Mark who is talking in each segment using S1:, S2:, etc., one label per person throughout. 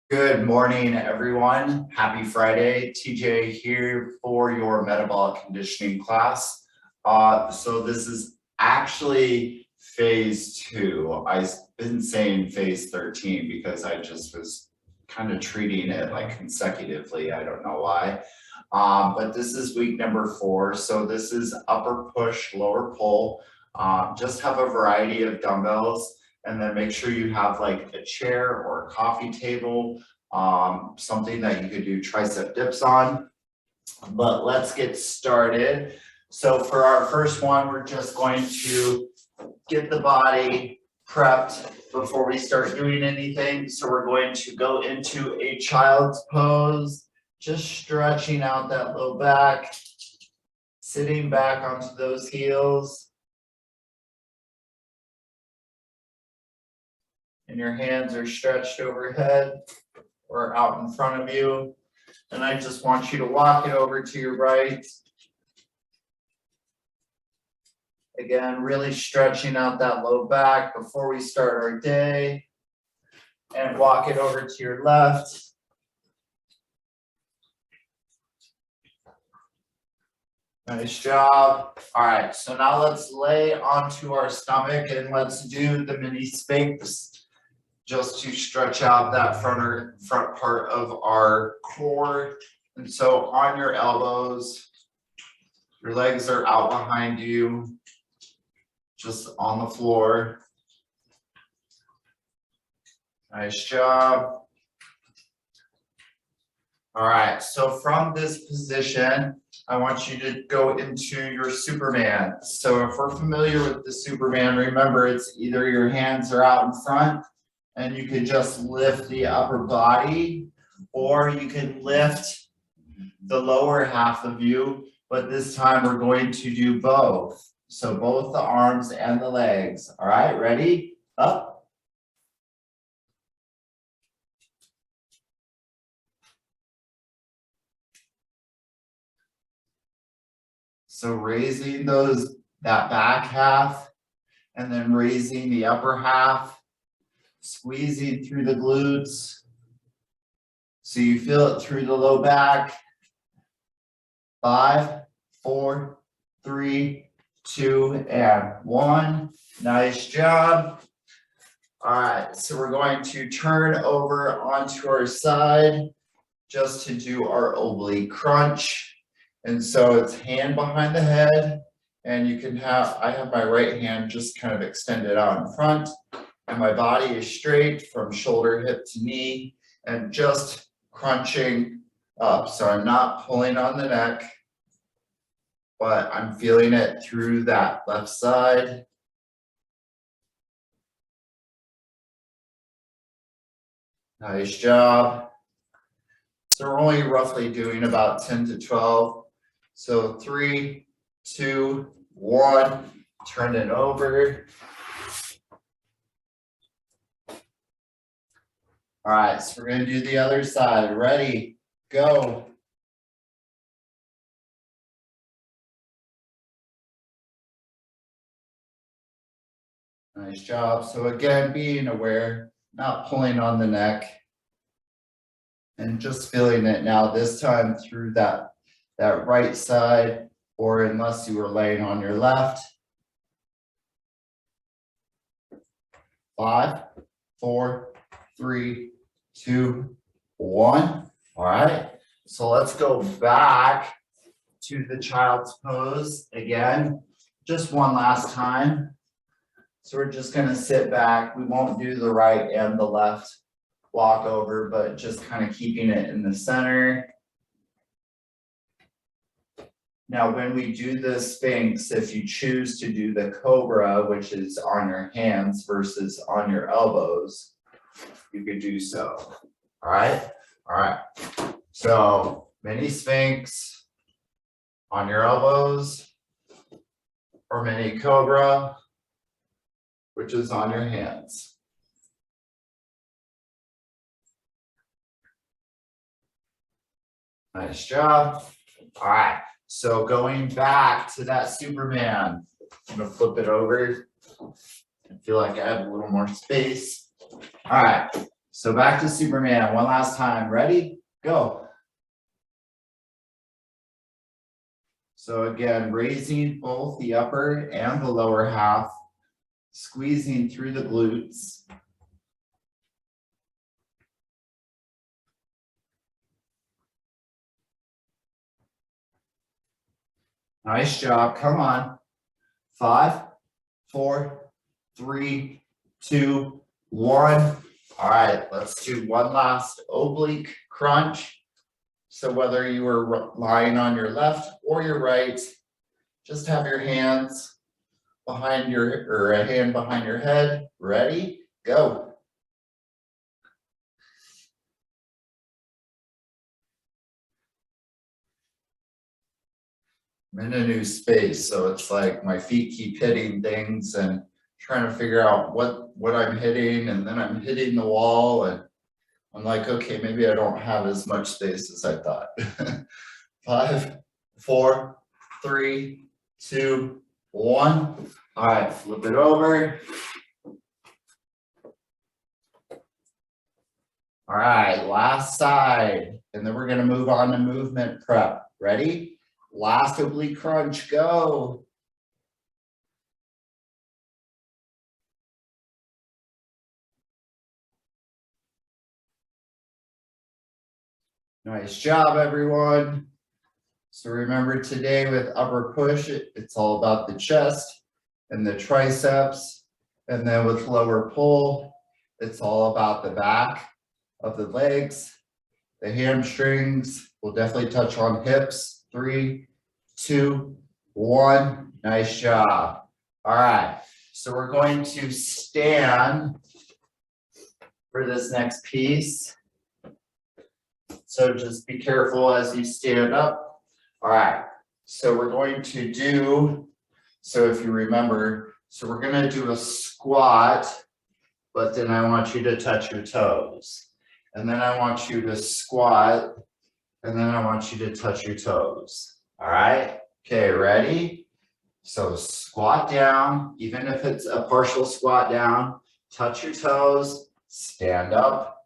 S1: Good morning, everyone. Happy Friday. TJ here for your metabolic conditioning class. So this is actually phase 2. I've been saying phase 13 because I just was kind of treating it like consecutively. I don't know why. But this is week number 4. So this is upper push, lower pull. Just have a variety of dumbbells. And then make sure you have like a chair or a coffee table, something that you could do tricep dips on. But let's get started. So for our first one, we're just going to get the body prepped before we start doing anything. So we're going to go into a child's pose, just stretching out that low back, sitting back onto those heels. And your hands are stretched overhead or out in front of you. And I just want you to walk it over to your right. Again, really stretching out that low back before we start our day. And walk it over to your left. Nice job. All right, so now let's lay onto our stomach and let's do the mini sphinx, just to stretch out that front part of our core. And so on your elbows, your legs are out behind you, just on the floor. Nice job. All right, so from this position, I want you to go into your Superman. So if we're familiar with the Superman, remember it's either your hands are out in front and you can just lift the upper body, or you can lift the lower half of you, but this time we're going to do both. So both the arms and the legs. All right, ready? Up. So raising that back half, and then raising the upper half, squeezing through the glutes. So you feel it through the low back. 5, 4, 3, 2, and 1. Nice job. All right, so we're going to turn over onto our side just to do our oblique crunch. And so it's hand behind the head, and you can I have my right hand just kind of extended out in front, and my body is straight from shoulder, hip to knee, and just crunching up. So I'm not pulling on the neck, but I'm feeling it through that left side. Nice job. So we're only roughly doing about 10 to 12. So 3, 2, 1, turn it over. All right, so we're going to do the other side. Ready, go. Nice job. So again, being aware, not pulling on the neck, and just feeling it now, this time through that right side, or unless you were laying on your left. 5, 4, 3, 2, 1. All right, so let's go back to the child's pose again, just one last time. So we're just going to sit back. We won't do the right and the left walk over, but just kind of keeping it in the center. Now, when we do the Sphinx, if you choose to do the Cobra, which is on your hands versus on your elbows, you could do so. All right? All right. So, mini Sphinx on your elbows, or mini Cobra, which is on your hands. Nice job. All right. So going back to that Superman, I'm going to flip it over. I feel like I have a little more space. All right. So back to Superman one last time. Ready? Go. So again, raising both the upper and the lower half, squeezing through the glutes. Nice job. Come on. 5, 4, 3, 2, 1. All right, let's do one last oblique crunch. So whether you were lying on your left or your right, just have your hands behind or a hand behind your head. Ready? Go. I'm in a new space, so it's like my feet keep hitting things and trying to figure out what I'm hitting, and then I'm hitting the wall, and I'm like, okay, maybe I don't have as much space as I thought. 5, 4, 3, 2, 1. All right, flip it over. All right, last side, and then we're gonna move on to movement prep. Ready? Last oblique crunch, go. Nice job, everyone. So remember today with upper push, it's all about the chest and the triceps. And then with lower pull, it's all about the back of the legs, the hamstrings. We'll definitely touch on hips. 3, 2, 1. Nice job. All right. So we're going to stand for this next piece. So just be careful as you stand up. All right. So we're going to do, so if you remember, so we're going to do a squat, but then I want you to touch your toes. And then I want you to squat, and then I want you to touch your toes. All right. Okay, ready? So squat down, even if it's a partial squat down, touch your toes, stand up,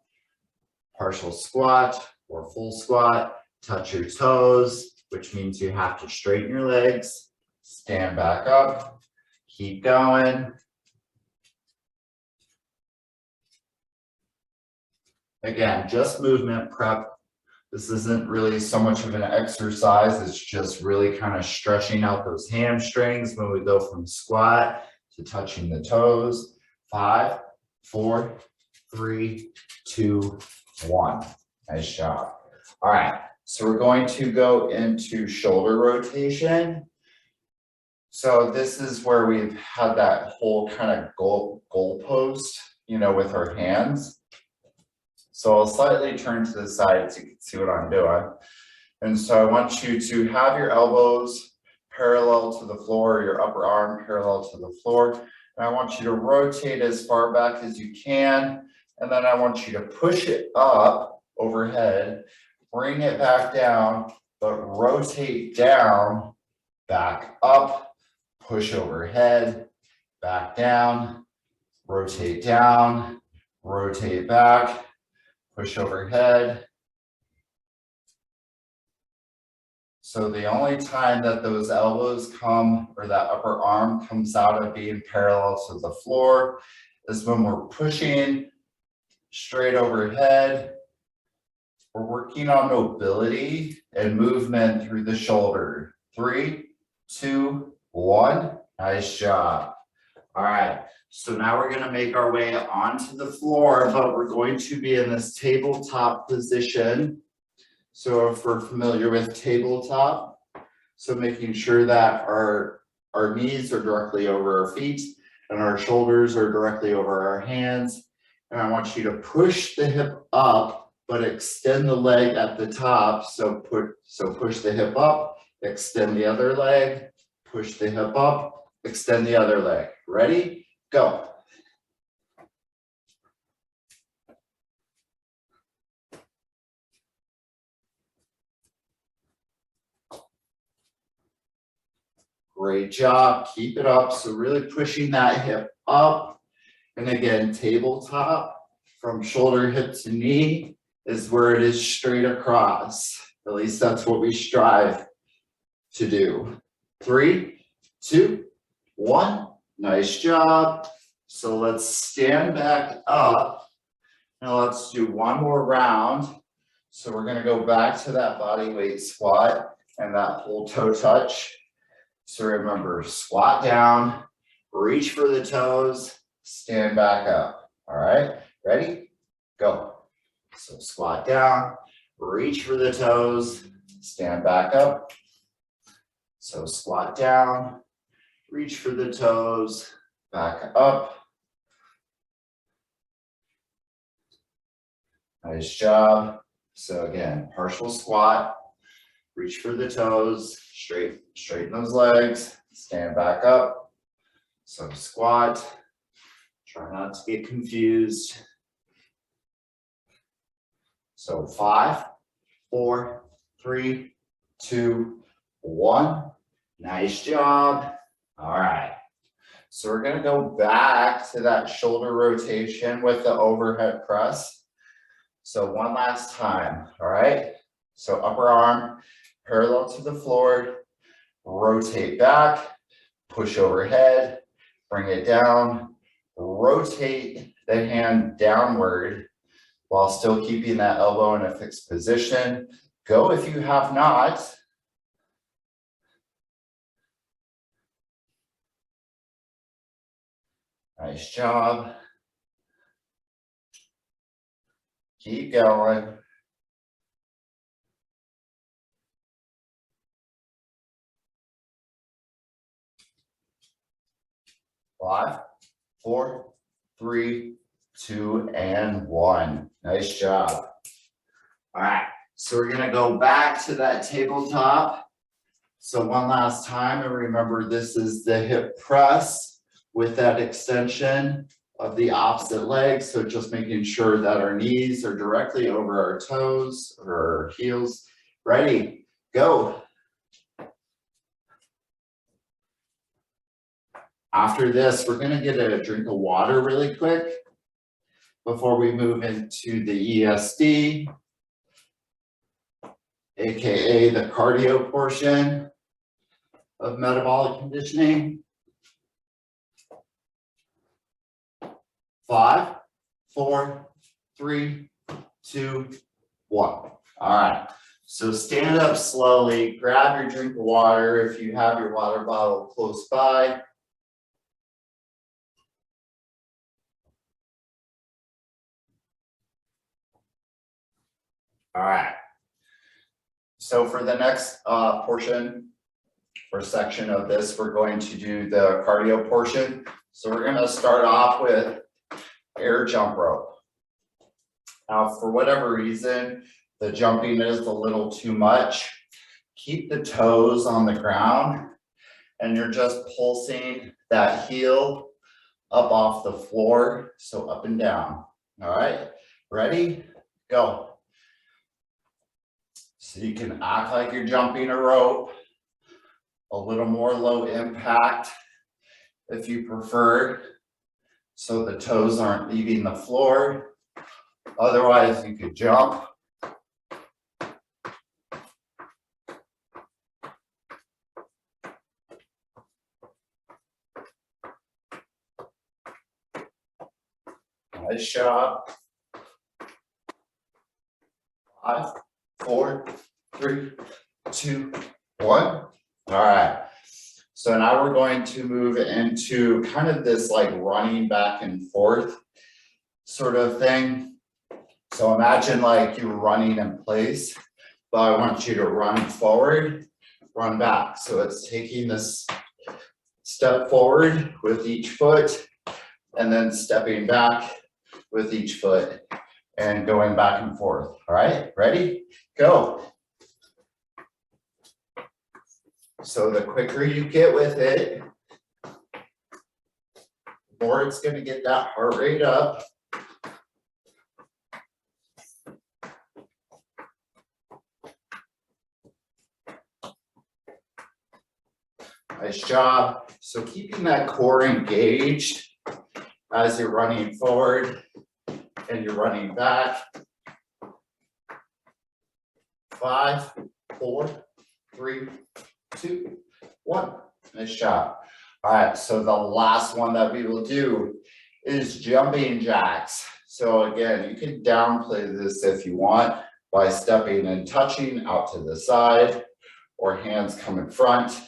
S1: partial squat or full squat, touch your toes, which means you have to straighten your legs, stand back up, keep going. Again, just movement prep. This isn't really so much of an exercise, it's just really kind of stretching out those hamstrings when we go from squat to touching the toes. 5, 4, 3, 2, 1. Nice job. All right, so we're going to go into shoulder rotation. So this is where we've had that whole kind of goal post, with our hands. So I'll slightly turn to the side so you can see what I'm doing. And so I want you to have your elbows parallel to the floor, your upper arm parallel to the floor. And I want you to rotate as far back as you can. And then I want you to push it up overhead, bring it back down, but rotate down, back up, push overhead, back down, rotate back, push overhead. So the only time that those elbows come, or that upper arm comes out of being parallel to the floor, is when we're pushing straight overhead. We're working on mobility and movement through the shoulder. 3, 2, 1. Nice job. All right. So now we're going to make our way onto the floor, but we're going to be in this tabletop position. So if we're familiar with tabletop, so making sure that our knees are directly over our feet and our shoulders are directly over our hands. And I want you to push the hip up, but extend the leg at the top. So push the hip up, extend the other leg, push the hip up, extend the other leg. Ready? Go. Great job. Keep it up. So really pushing that hip up. And again, tabletop. from shoulder, hip to knee is where it is straight across. At least that's what we strive to do. 3, 2, 1. Nice job. So let's stand back up. Now let's do one more round. So we're gonna go back to that body weight squat and that full toe touch. So remember, squat down, reach for the toes, stand back up. All right, ready? Go. So squat down, reach for the toes, stand back up. So squat down, reach for the toes, back up. Nice job. So again, partial squat, reach for the toes, straighten those legs, stand back up. So squat, try not to get confused. So 5, 4, 3, 2, 1. Nice job. All right. So we're gonna go back to that shoulder rotation with the overhead press. So one last time, all right? So upper arm parallel to the floor, rotate back, push overhead, bring it down, rotate the hand downward while still keeping that elbow in a fixed position. Go if you have not. Nice job. Keep going. 5, 4, 3, 2, and 1. Nice job. All right, so we're gonna go back to that tabletop. So one last time, and remember this is the hip press with that extension of the opposite leg. So just making sure that our knees are directly over our toes or our heels. Ready, go. After this, we're gonna get a drink of water really quick before we move into the ESD, AKA the cardio portion of metabolic conditioning. 5, 4, 3, 2, 1. All right, so stand up slowly, grab your drink of water if you have your water bottle close by. All right, so for the next portion or section of this, we're going to do the cardio portion. So we're gonna start off with air jump rope. Now, for whatever reason, the jumping is a little too much. Keep the toes on the ground and you're just pulsing that heel up off the floor, so up and down. All right, ready? Go. So you can act like you're jumping a rope, a little more low impact if you prefer, so the toes aren't leaving the floor. Otherwise, you could jump. Nice job. 5, 4, 3, 2, 1. All right. So now we're going to move into kind of this like running back and forth sort of thing. So imagine like you're running in place, but I want you to run forward, run back. So it's taking this step forward with each foot and then stepping back with each foot and going back and forth. All right, ready? Go. So the quicker you get with it, the more it's going to get that heart rate up. Nice job. So keeping that core engaged as you're running forward and you're running back. 5, 4, 3, 2, 1. Nice job. All right, so the last one that we will do is jumping jacks. So again, you can downplay this if you want by stepping and touching out to the side or hands come in front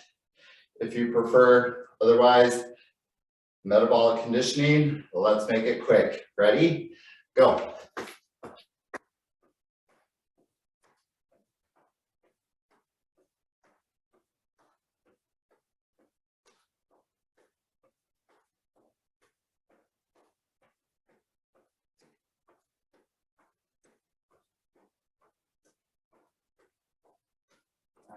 S1: if you prefer. Otherwise, metabolic conditioning, let's make it quick. Ready? Go.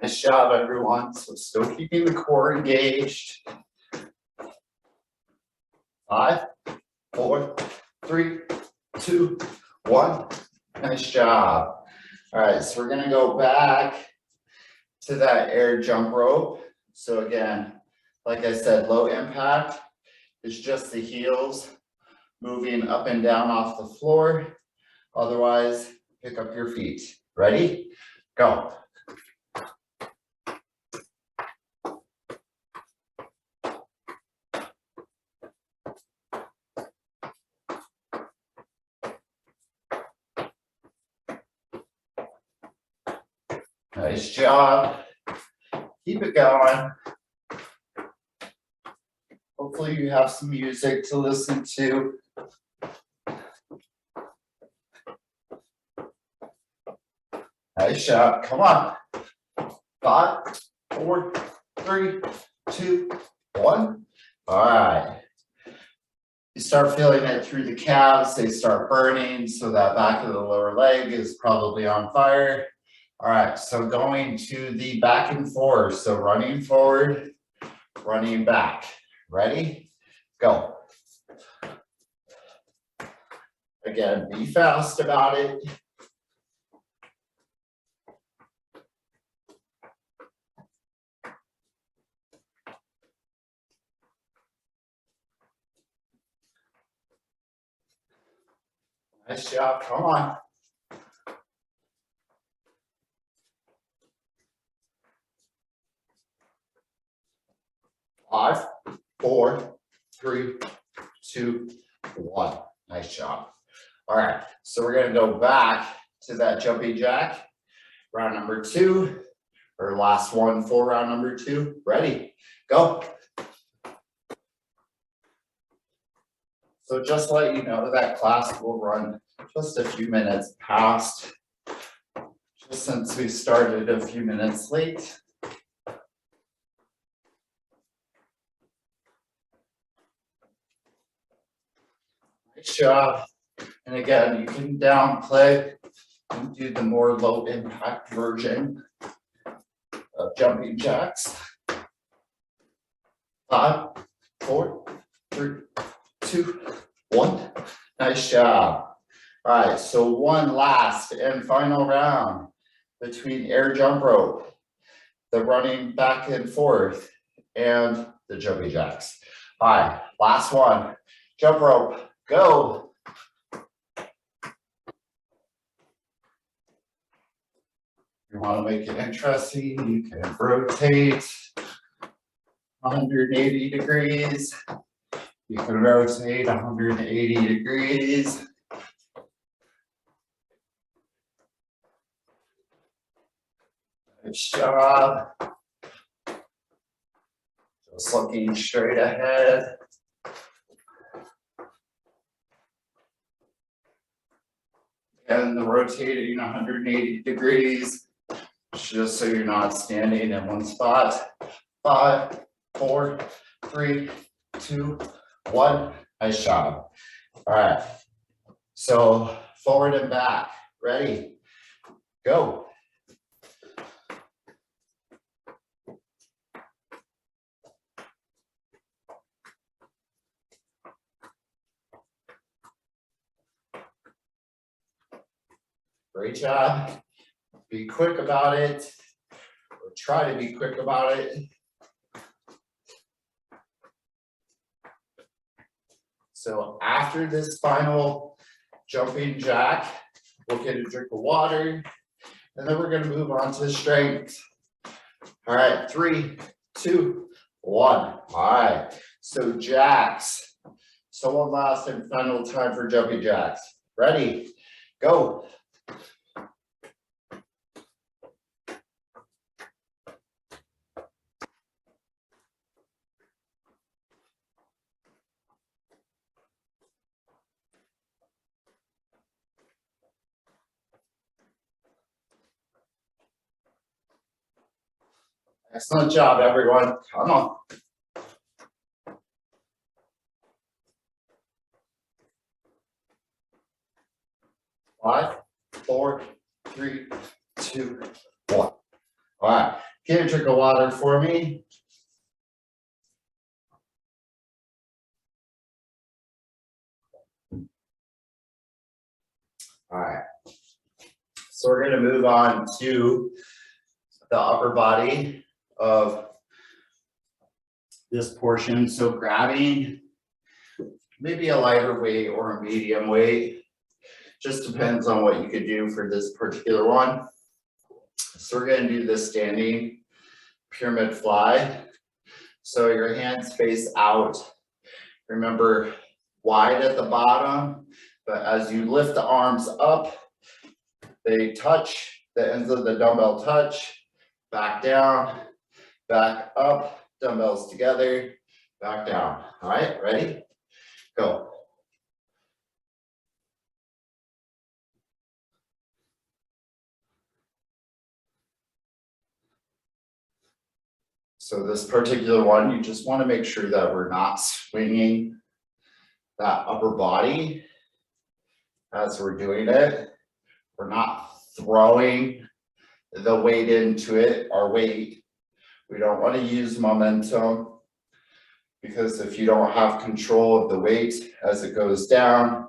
S1: Nice job, everyone. So still keeping the core engaged. 5, 4, 3, 2, 1. Nice job. All right, so we're gonna go back to that air jump rope. So again, like I said, low impact is just the heels moving up and down off the floor. Otherwise, pick up your feet. Ready? Go. Nice job. Keep it going. Hopefully you have some music to listen to. Nice job. Come on. 5, 4, 3, 2, 1. All right. You start feeling it through the calves. They start burning. So that back of the lower leg is probably on fire. All right, so going to the back and forth. So running forward, running back. Ready? Go. Again, be fast about it. Nice job, come on. Five, 4, 3, 2, 1. Nice job. All right, so we're gonna go back to that jumping jack. Round number 2, or last one for round number 2. Ready, go. So just to let you know, that class will run just a few minutes past, just since we started a few minutes late. Nice job. And again, you can downplay and do the more low impact version of jumping jacks. 5, 4, 3, 2, 1. Nice job. All right, so one last and final round between air jump rope, the running back and forth, and the jumping jacks. All right, last one. Jump rope, go. You want to make it interesting, you can rotate 180 degrees. You can rotate 180 degrees. Nice job. Just looking straight ahead. And rotating 180 degrees, just so you're not standing in one spot. 5, 4, 3, 2, 1. Nice job. All right. So forward and back. Ready? Go. Great job. Be quick about it, or try to be quick about it. So after this final jumping jack. We'll get a drink of water, and then we're gonna move on to strength. All right, 3, 2, 1. All right, so jacks. So one last and final time for jumping jacks. Ready, go. Excellent job, everyone. Come on. 5, 4, 3, 2, 1. All right, get a drink of water for me. All right, so we're gonna move on to the upper body of this portion. So grabbing maybe a lighter weight or a medium weight, just depends on what you could do for this particular one. So we're gonna do this standing pyramid fly. So your hands face out. Remember, wide at the bottom, but as you lift the arms up, they touch, the ends of the dumbbell touch, back down, back up, dumbbells together, back down. All right, ready? Go. So this particular one, you just want to make sure that we're not swinging that upper body as we're doing it. We're not throwing the weight into it, our weight. We don't want to use momentum, because if you don't have control of the weight as it goes down,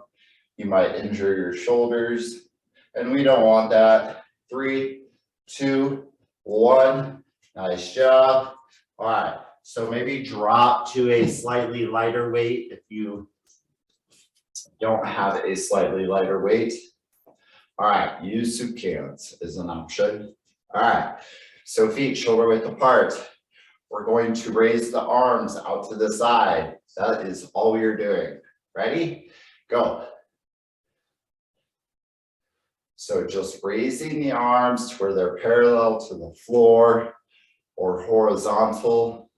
S1: you might injure your shoulders, and we don't want that. 3, 2, 1. Nice job. All right, so maybe drop to a slightly lighter weight if you don't have a slightly lighter weight. All right, use soup cans is an option. All right, so feet shoulder width apart. We're going to raise the arms out to the side. That is all we are doing. Ready? Go. So just raising the arms to where they're parallel to the floor or horizontal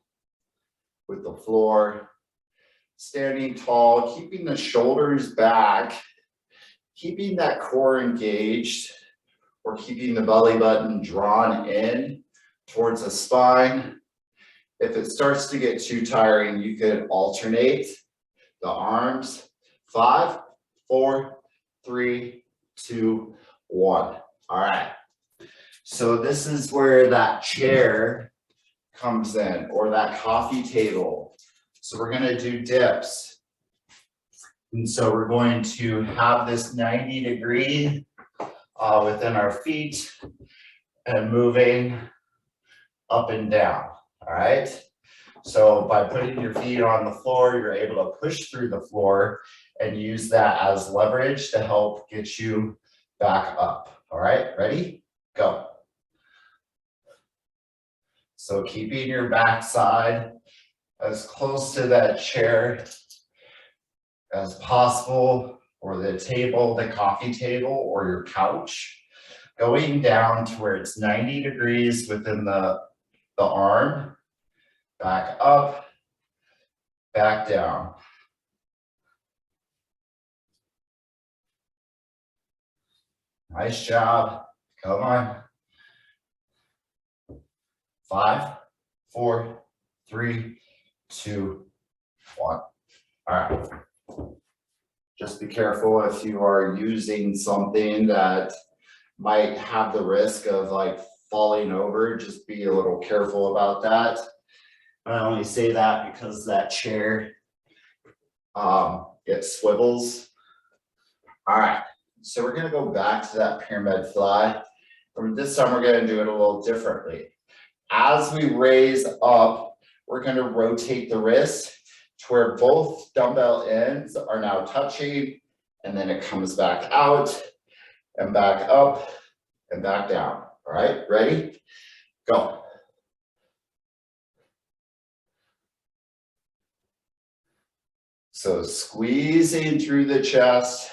S1: with the floor. Standing tall, keeping the shoulders back, keeping that core engaged, or keeping the belly button drawn in towards the spine. If it starts to get too tiring, you could alternate the arms. 5, 4, 3, 2, 1. All right. So this is where that chair comes in, or that coffee table. So we're going to do dips. And so we're going to have this 90-degree within our feet and moving up and down. All right. So by putting your feet on the floor, you're able to push through the floor and use that as leverage to help get you back up. All right, ready? Go. So keeping your backside as close to that chair as possible, or the table, the coffee table, or your couch, going down to where it's 90 degrees within the arm, back up, back down. Nice job. Come on. 5, 4, 3, 2, 1. All right. Just be careful if you are using something that might have the risk of like falling over. Just be a little careful about that. I only say that because that chair it swivels. All right. So we're going to go back to that pyramid fly. And this time we're going to do it a little differently. As we raise up, we're going to rotate the wrist to where both dumbbell ends are now touching and then it comes back out and back up and back down. All right, ready? Go. So squeezing through the chest.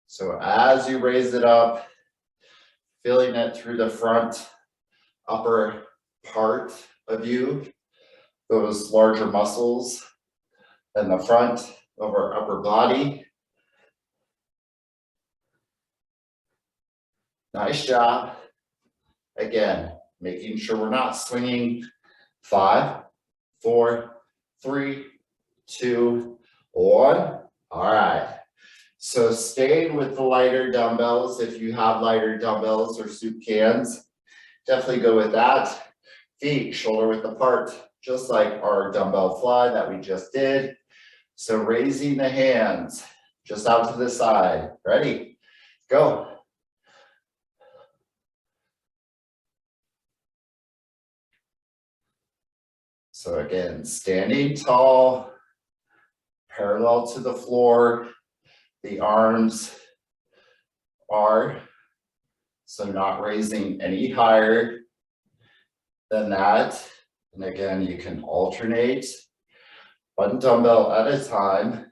S1: So as you raise it up, feeling it through the front upper part of you, those larger muscles in the front of our upper body. Nice job. Again, making sure we're not swinging. 5, 4, 3, 2, 1. All right. So staying with the lighter dumbbells, if you have lighter dumbbells or soup cans, definitely go with that. Feet shoulder width apart, just like our dumbbell fly that we just did. So raising the hands just out to the side. Ready? Go. So again, standing tall, parallel to the floor. The arms are, so not raising any higher than that. And again, you can alternate one dumbbell at a time.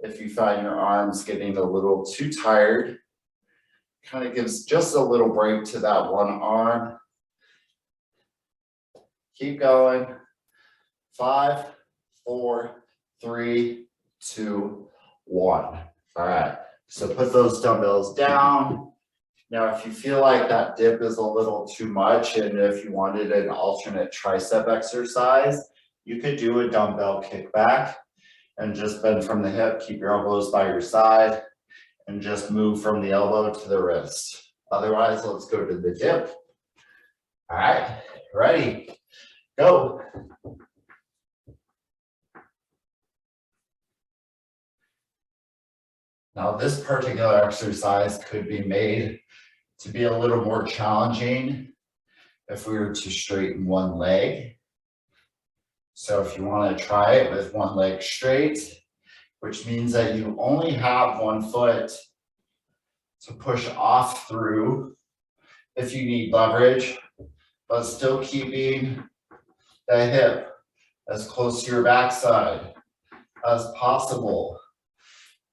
S1: If you find your arms getting a little too tired, kind of gives just a little break to that one arm. Keep going. 5, 4, 3, 2, 1. All right. So put those dumbbells down. Now, if you feel like that dip is a little too much, and if you wanted an alternate tricep exercise, you could do a dumbbell kickback and just bend from the hip, keep your elbows by your side, and just move from the elbow to the wrist. Otherwise, let's go to the dip. All right, ready, go. Now, this particular exercise could be made to be a little more challenging if we were to straighten one leg. So if you want to try it with one leg straight, which means that you only have one foot to push off through if you need leverage, but still keeping the hip as close to your backside as possible.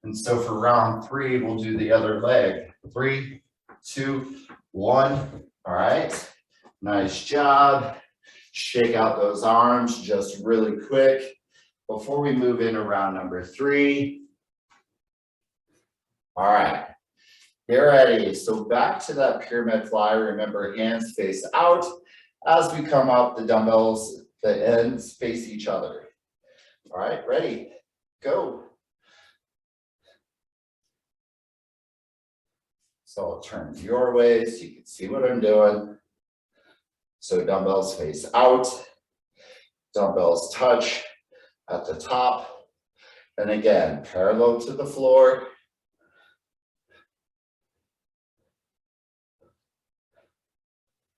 S1: And so for round 3, we'll do the other leg. 3, 2, 1. All right. Nice job. Shake out those arms just really quick before we move into round number 3. All right. Get ready. So back to that pyramid fly. Remember, hands face out. As we come up, the dumbbells, the ends face each other. All right. Ready. Go. So I'll turn your way so you can see what I'm doing. So dumbbells face out, dumbbells touch at the top, and again, parallel to the floor.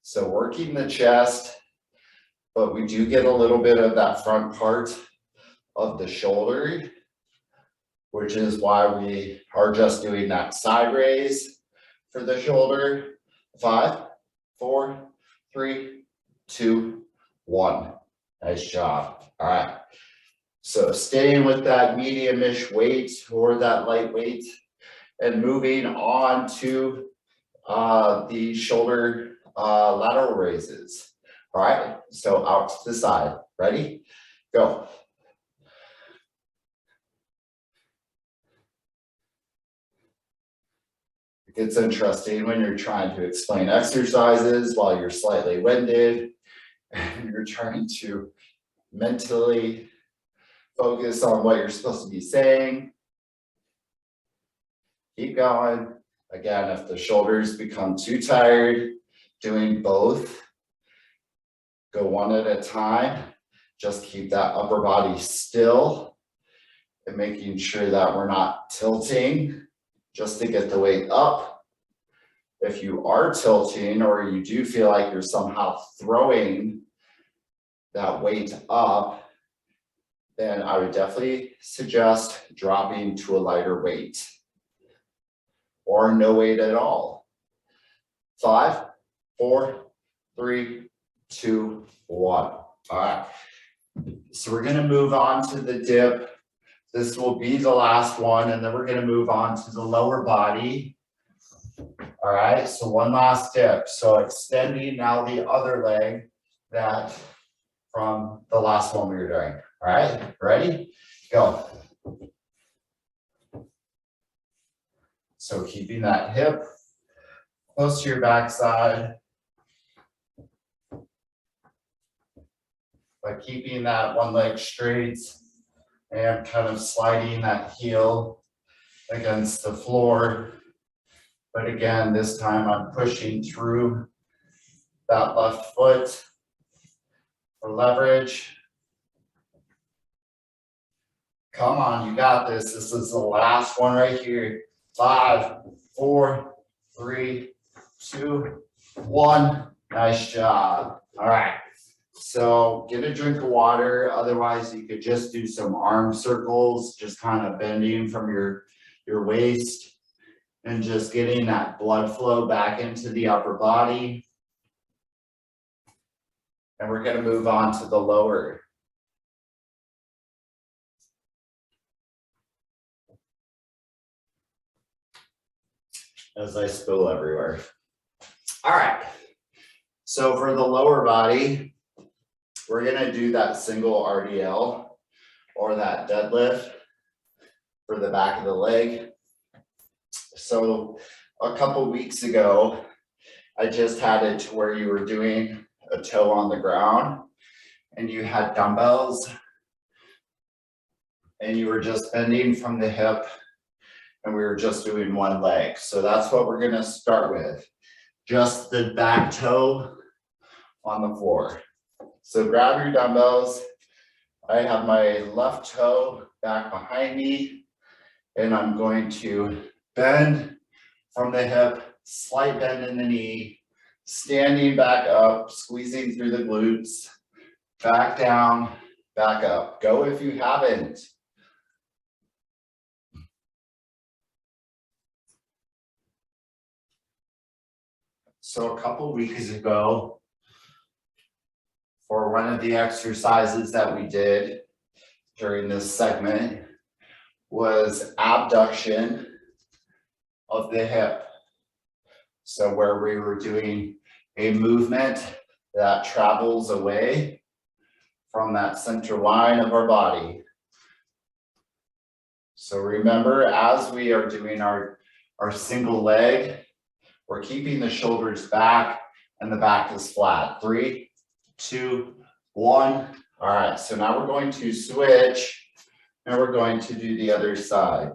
S1: So working the chest, but we do get a little bit of that front part of the shoulder, which is why we are just doing that side raise. For the shoulder. 5, 4, 3, 2, 1. Nice job. All right. So staying with that medium-ish weight or that light weight and moving on to the shoulder lateral raises. All right. So out to the side. Ready? Go. It's interesting when you're trying to explain exercises while you're slightly winded and you're trying to mentally focus on what you're supposed to be saying. Keep going. Again, if the shoulders become too tired, doing both, go one at a time. Just keep that upper body still and making sure that we're not tilting just to get the weight up. If you are tilting or you do feel like you're somehow throwing that weight up, then I would definitely suggest dropping to a lighter weight or no weight at all. 5, 4, 3, 2, 1. All right. So we're going to move on to the dip. This will be the last one, and then we're going to move on to the lower body. All right, so one last dip. So extending now the other leg that from the last one we were doing. All right, ready? Go. So keeping that hip close to your backside, but keeping that one leg straight and kind of sliding that heel against the floor. But again, this time I'm pushing through that left foot for leverage. Come on, you got this. This is the last one right here. 5, 4, 3, 2, 1. Nice job. All right. So get a drink of water. Otherwise, you could just do some arm circles, just kind of bending from your waist and just getting that blood flow back into the upper body. And we're going to move on to the lower. As I spill everywhere. All right. So for the lower body, we're going to do that single RDL or that deadlift for the back of the leg. So a couple weeks ago, I just had it to where you were doing a toe on the ground and you had dumbbells and you were just bending from the hip and we were just doing one leg. So that's what we're going to start with. Just the back toe on the floor. So grab your dumbbells. I have my left toe back behind me and I'm going to bend from the hip, slight bend in the knee, standing back up, squeezing through the glutes, back down, back up. Go if you haven't. So a couple weeks ago, for one of the exercises that we did during this segment was abduction of the hip. So where we were doing a movement that travels away from that center line of our body. So remember, as we are doing our single leg, we're keeping the shoulders back and the back is flat. 3, 2, 1. All right, so now we're going to switch and we're going to do the other side.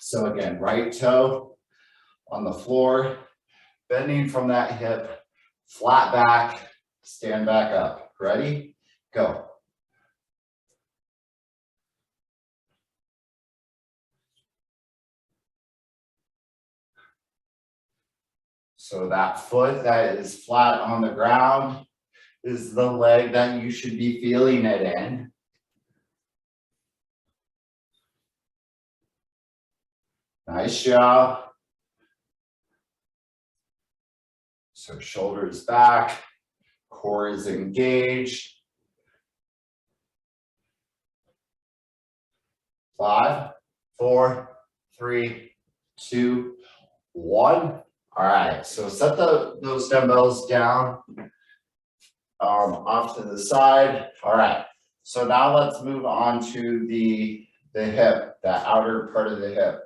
S1: So again, right toe on the floor, bending from that hip, flat back, stand back up. Ready? Go. So that foot that is flat on the ground is the leg that you should be feeling it in. Nice job. So shoulders back, core is engaged. 5, 4, 3, 2, 1. All right, so set those dumbbells down off to the side. All right, so now let's move on to the hip, that outer part of the hip.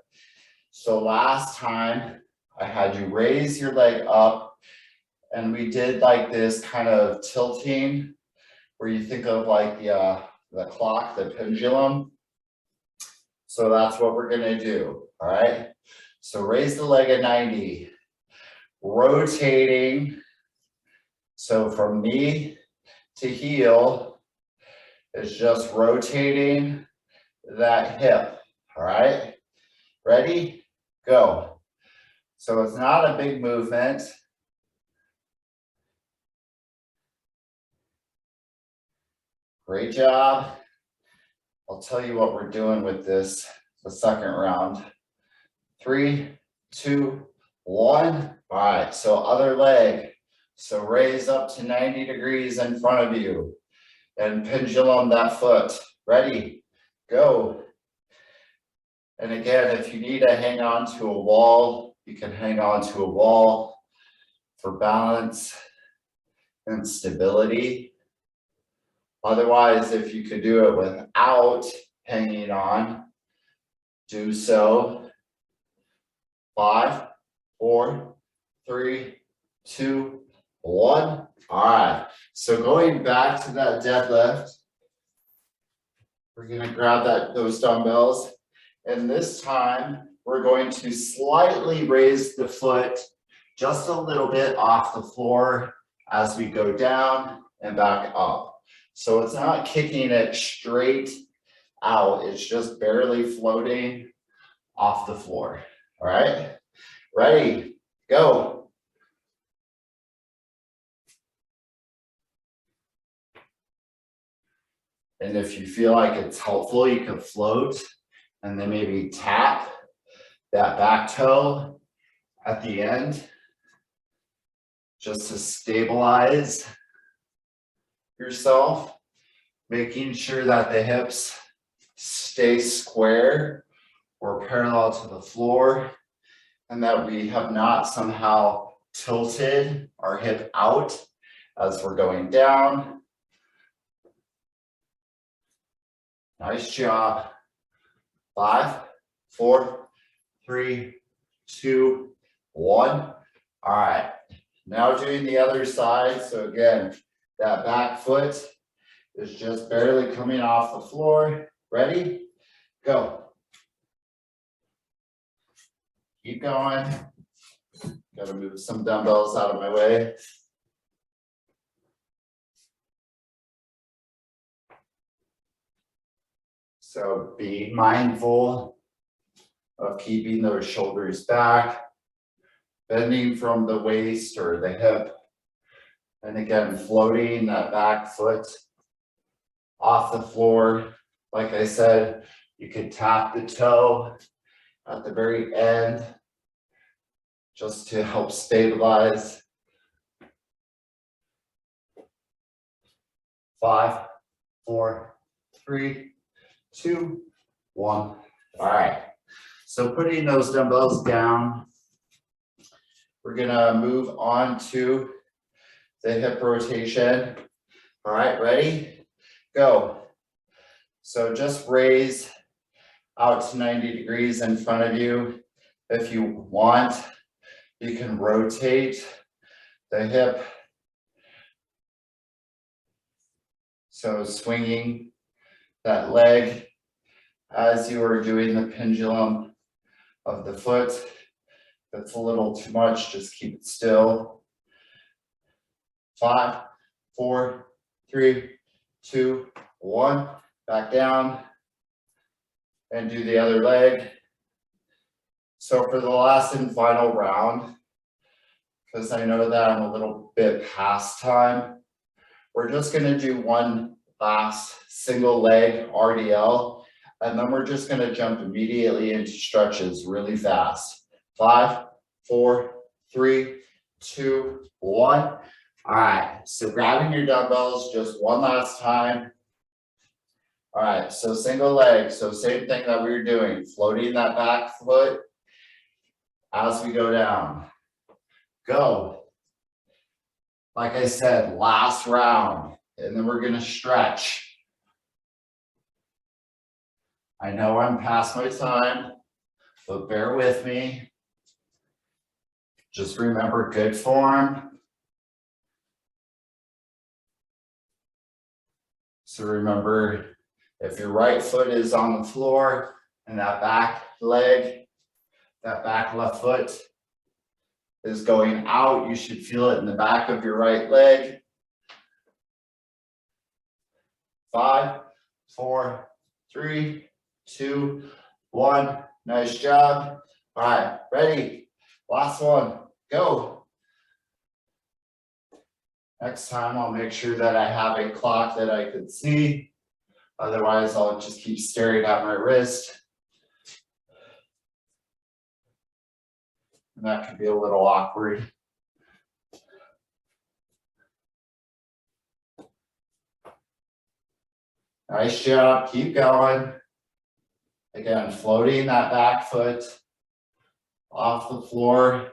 S1: So last time I had you raise your leg up and we did like this kind of tilting where you think of like the clock, the pendulum. So that's what we're going to do. All right, so raise the leg at 90. Rotating, so from knee to heel is just rotating that hip. All right, ready, go. So it's not a big movement. Great job. I'll tell you what we're doing with this, the second round. 3, 2, 1. All right, so other leg. So raise up to 90 degrees in front of you and pendulum that foot. Ready, go. And again, if you need to hang on to a wall, you can hang on to a wall for balance and stability. Otherwise, if you could do it without hanging on, do so. 5, 4, 3, 2, 1. All right, so going back to that deadlift, we're gonna grab those dumbbells, and this time we're going to slightly raise the foot just a little bit off the floor as we go down and back up. So it's not kicking it straight out, it's just barely floating off the floor. All right, ready, go. And if you feel like it's helpful, you can float and then maybe tap that back toe at the end just to stabilize yourself, making sure that the hips stay square or parallel to the floor and that we have not somehow tilted our hip out as we're going down. Nice job. 5, 4, 3, 2, 1. All right, now doing the other side. So again, that back foot is just barely coming off the floor. Ready? Go. Keep going. Got to move some dumbbells out of my way. So be mindful of keeping those shoulders back, bending from the waist or the hip. And again, floating that back foot off the floor. Like I said, you could tap the toe at the very end just to help stabilize. 5, 4, 3, 2, 1. All right, so putting those dumbbells down, we're gonna move on to the hip rotation. All right, ready? Go. So just raise out to 90 degrees in front of you. If you want, you can rotate the hip. So swinging that leg as you are doing the pendulum of the foot. If it's a little too much, just keep it still. 5, 4, 3, 2, 1. Back down and do the other leg. So for the last and final round, because I know that I'm a little bit past time, we're just going to do one last single leg RDL, and then we're just going to jump immediately into stretches really fast. 5, 4, 3, 2, 1. All right, so grabbing your dumbbells just one last time. All right, so single leg, so same thing that we were doing, floating that back foot as we go down. Go. Like I said, last round, and then we're gonna stretch. I know I'm past my time, but bear with me. Just remember good form. So remember, if your right foot is on the floor and that back leg, that back left foot is going out, you should feel it in the back of your right leg. 5, 4, 3, 2, 1. Nice job. All right, ready? Last one, go. Next time I'll make sure that I have a clock that I can see. Otherwise, I'll just keep staring at my wrist. And that could be a little awkward. Nice job, keep going. Again, floating that back foot off the floor.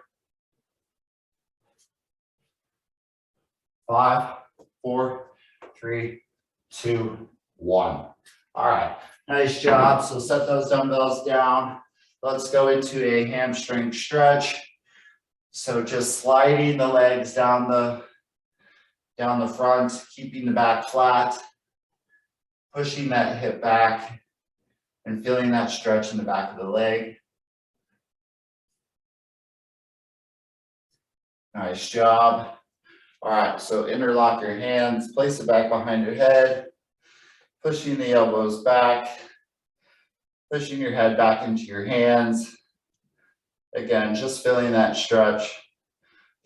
S1: 5, 4, 3, 2, 1. All right, nice job. So set those dumbbells down. Let's go into a hamstring stretch. So just sliding the legs down the front, keeping the back flat, pushing that hip back, and feeling that stretch in the back of the leg. Nice job. All right, so interlock your hands, place it back behind your head, pushing the elbows back, pushing your head back into your hands. Again, just feeling that stretch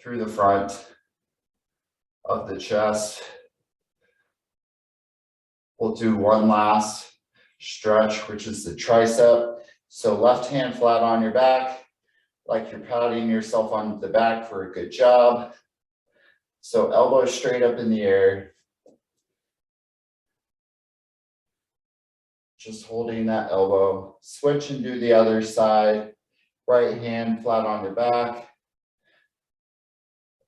S1: through the front of the chest. We'll do one last stretch, which is the tricep. So left hand flat on your back, like you're patting yourself on the back for a good job. So elbow straight up in the air. Just holding that elbow. Switch and do the other side. Right hand flat on your back.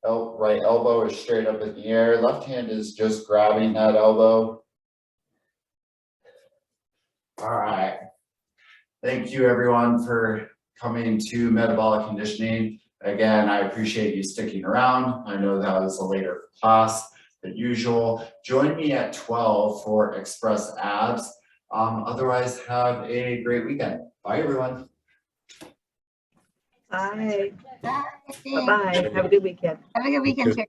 S1: Right elbow is straight up in the air. Left hand is just grabbing that elbow. All right. Thank you everyone for coming to Metabolic Conditioning. Again, I appreciate you sticking around. I know that was a later class than usual. Join me at 12 for Express Abs. Otherwise, have a great weekend. Bye, everyone.
S2: Bye. Bye-bye. Have a good weekend.
S3: Have a good weekend, too.